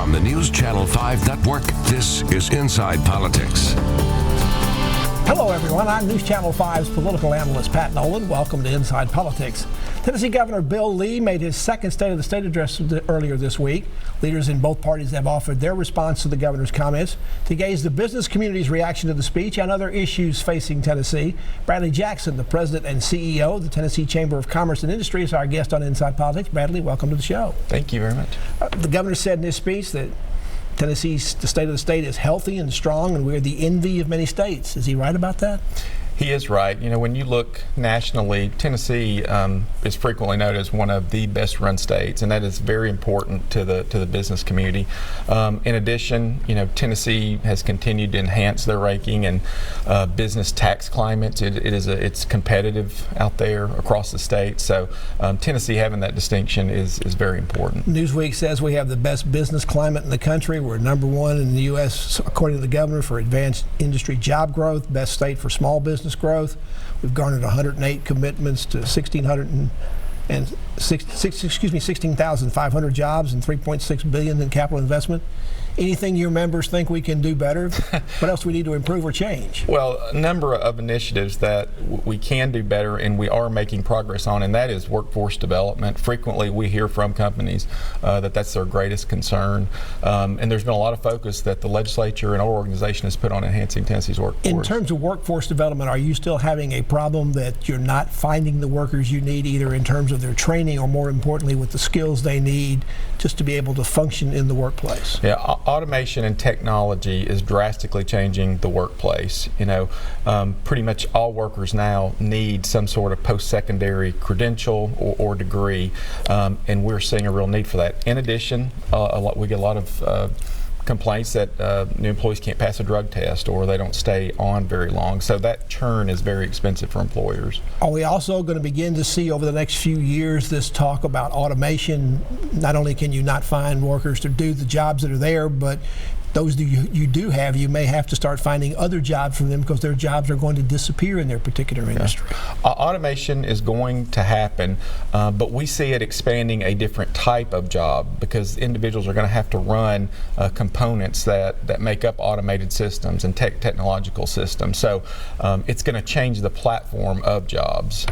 From the News Channel 5 Network, this is Inside Politics. Hello, everyone. I'm News Channel 5's political analyst, Pat Nolan. Welcome to Inside Politics. Tennessee Governor Bill Lee made his second State of the State address earlier this week. Leaders in both parties have offered their response to the governor's comments. To gauge the business community's reaction to the speech and other issues facing Tennessee, Bradley Jackson, the president and CEO of the Tennessee Chamber of Commerce and Industry, is our guest on Inside Politics. Bradley, welcome to the show. Thank you very much. The governor said in his speech that Tennessee's, the state of the state, is healthy and strong, and we're the envy of many states. Is he right about that? He is right. You know, when you look nationally, Tennessee is frequently noted as one of the best-run states, and that is very important to the business community. In addition, you know, Tennessee has continued to enhance their ranking and business tax climate. It's competitive out there across the state. So Tennessee having that distinction is very important. Newsweek says we have the best business climate in the country. We're & 1 in the U.S., according to the governor, for advanced industry job growth, best state for small business growth. We've garnered 108 commitments to 16,500 jobs and $3.6 billion in capital investment. Anything your members think we can do better? What else do we need to improve or change? Well, a number of initiatives that we can do better and we are making progress on, and that is workforce development. Frequently we hear from companies that that's their greatest concern, and there's been a lot of focus that the legislature and our organization has put on enhancing Tennessee's workforce. In terms of workforce development, are you still having a problem that you're not finding the workers you need, either in terms of their training or, more importantly, with the skills they need just to be able to function in the workplace? Yeah, automation and technology is drastically changing the workplace. You know, pretty much all workers now need some sort of post-secondary credential or degree, and we're seeing a real need for that. In addition, we get a lot of complaints that new employees can't pass a drug test or they don't stay on very long. So that churn is very expensive for employers. Are we also going to begin to see over the next few years this talk about automation? Not only can you not find workers to do the jobs that are there, but those that you do have, you may have to start finding other jobs for them because their jobs are going to disappear in their particular industry. Automation is going to happen, but we see it expanding a different type of job because individuals are going to have to run components that make up automated systems and technological systems. So it's going to change the platform of jobs.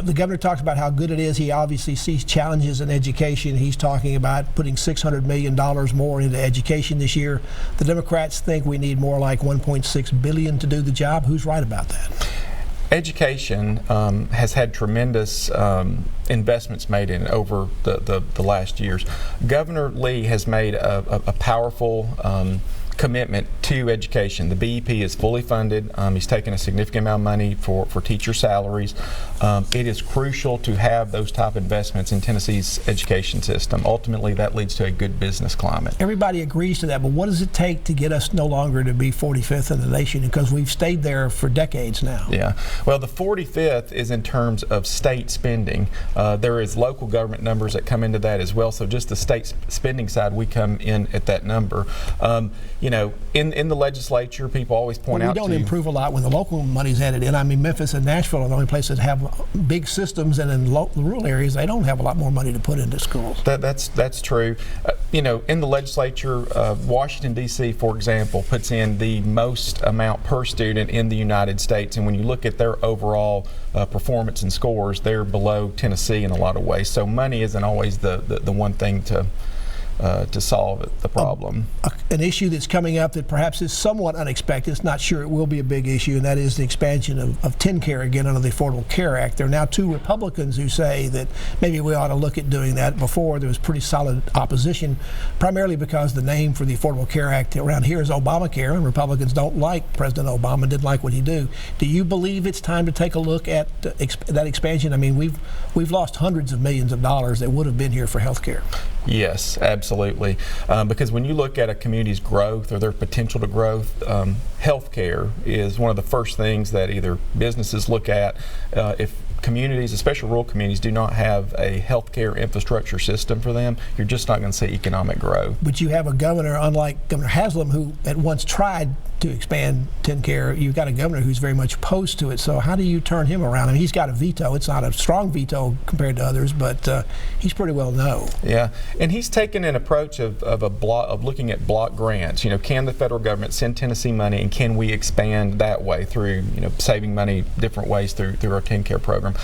The governor talks about how good it is. He obviously sees challenges in education. He's talking about putting $600 million more into education this year. The Democrats think we need more like $1.6 billion to do the job. Who's right about that? Education has had tremendous investments made in it over the last years. Governor Lee has made a powerful commitment to education. The BEP is fully funded. He's taken a significant amount of money for teacher salaries. It is crucial to have those type of investments in Tennessee's education system. Ultimately, that leads to a good business climate. Everybody agrees to that, but what does it take to get us no longer to be 45th in the nation? Because we've stayed there for decades now. Yeah. Well, the 45th is in terms of state spending. There is local government numbers that come into that as well. So just the state spending side, we come in at that number. You know, in the legislature, people always point out we don't improve a lot when the local money's added in. I mean, Memphis and Nashville are the only places that have big systems, and in the rural areas, they don't have a lot more money to put into schools. That's true. You know, in the legislature, Washington, D.C., for example, puts in the most amount per student in the United States, and when you look at their overall performance and scores, they're below Tennessee in a lot of ways. So money isn't always the one thing to solve the problem. An issue that's coming up that perhaps is somewhat unexpected, it's not sure it will be a big issue, and that is the expansion of TennCare again under the Affordable Care Act. There are now 2 Republicans who say that maybe we ought to look at doing that. Before, there was pretty solid opposition, primarily because the name for the Affordable Care Act around here is Obamacare, and Republicans don't like President Obama, didn't like what he did. Do you believe it's time to take a look at that expansion? I mean, we've lost hundreds of millions of dollars that would have been here for health care. Yes, absolutely. Because when you look at a community's growth or their potential to growth, healthcare is one of the first things that either businesses look at. If communities, especially rural communities, do not have a healthcare infrastructure system for them, you're just not going to see economic growth. But you have a governor, unlike Governor Haslam, who at once tried to expand TennCare. You've got a governor who's very much opposed to it. So how do you turn him around? I mean, he's got a veto. It's not a strong veto compared to others, but he's pretty well no. Yeah, and he's taken an approach of looking at block grants. You know, can the federal government send Tennessee money, and can we expand that way through, you know, saving money different ways through our TennCare program?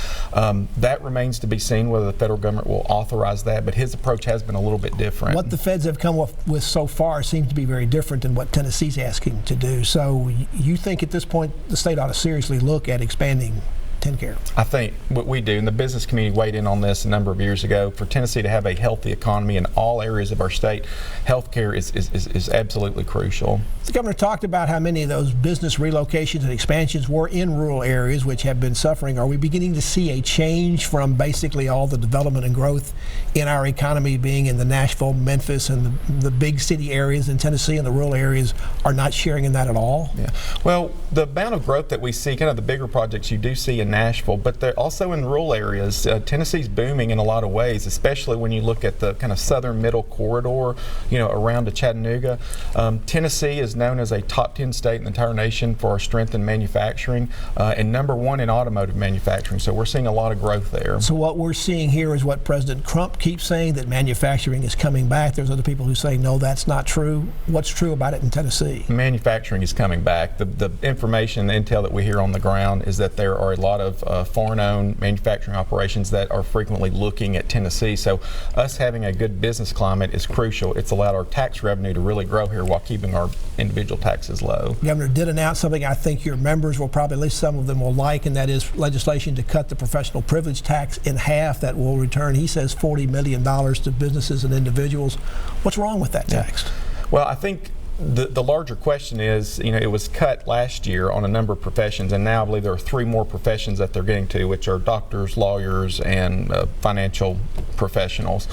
That remains to be seen whether the federal government will authorize that, but his approach has been a little bit different. What the feds have come with so far seems to be very different than what Tennessee's asking to do. So you think at this point the state ought to seriously look at expanding TennCare? I think what we do, and the business community weighed in on this a number of years ago, for Tennessee to have a healthy economy in all areas of our state, healthcare is absolutely crucial. The governor talked about how many of those business relocations and expansions were in rural areas which have been suffering. Are we beginning to see a change from basically all the development and growth in our economy being in the Nashville, Memphis, and the big city areas in Tennessee, and the rural areas are not sharing in that at all? Yeah. Well, the amount of growth that we see, kind of the bigger projects you do see in Nashville, but they're also in rural areas. Tennessee's booming in a lot of ways, especially when you look at the kind of southern middle corridor, you know, around to Chattanooga. Tennessee is known as a top 10 state in the entire nation for our strength in manufacturing, and #1 in automotive manufacturing. So we're seeing a lot of growth there. So what we're seeing here is what President Trump keeps saying, that manufacturing is coming back. There's other people who say, no, that's not true. What's true about it in Tennessee? Manufacturing is coming back. The information, the intel that we hear on the ground is that there are a lot of foreign-owned manufacturing operations that are frequently looking at Tennessee. So us having a good business climate is crucial. It's allowed our tax revenue to really grow here while keeping our individual taxes low. The governor did announce something I think your members will probably, at least some of them will like, and that is legislation to cut the professional privilege tax in half. That will return, he says, $40 million to businesses and individuals. What's wrong with that tax? Well, I think the larger question is, you know, it was cut last year on a number of professions, and now I believe there are 3 more professions that they're getting to, which are doctors, lawyers, and financial professionals.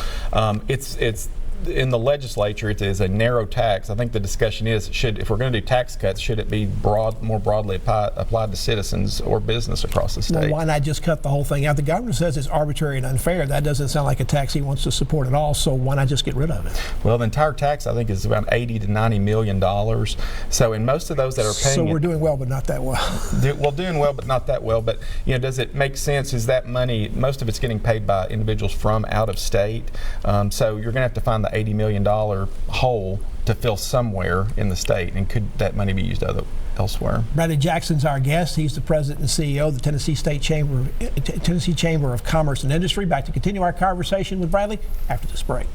It's in the legislature, it is a narrow tax. I think the discussion is, if we're going to do tax cuts, should it be more broadly applied to citizens or business across the state? Well, why not just cut the whole thing out? The governor says it's arbitrary and unfair. That doesn't sound like a tax he wants to support at all, so why not just get rid of it? Well, the entire tax, I think, is around $80 to $90 million. So in most of those that are paying So we're doing well, but not that well. Doing well, but not that well. But, you know, does it make sense? Is that money, most of it's getting paid by individuals from out of state? So you're going to have to find the $80 million hole to fill somewhere in the state, and could that money be used elsewhere? Bradley Jackson's our guest. He's the president and CEO of the Tennessee Chamber of Commerce and Industry. Back to continue our conversation with Bradley after this break.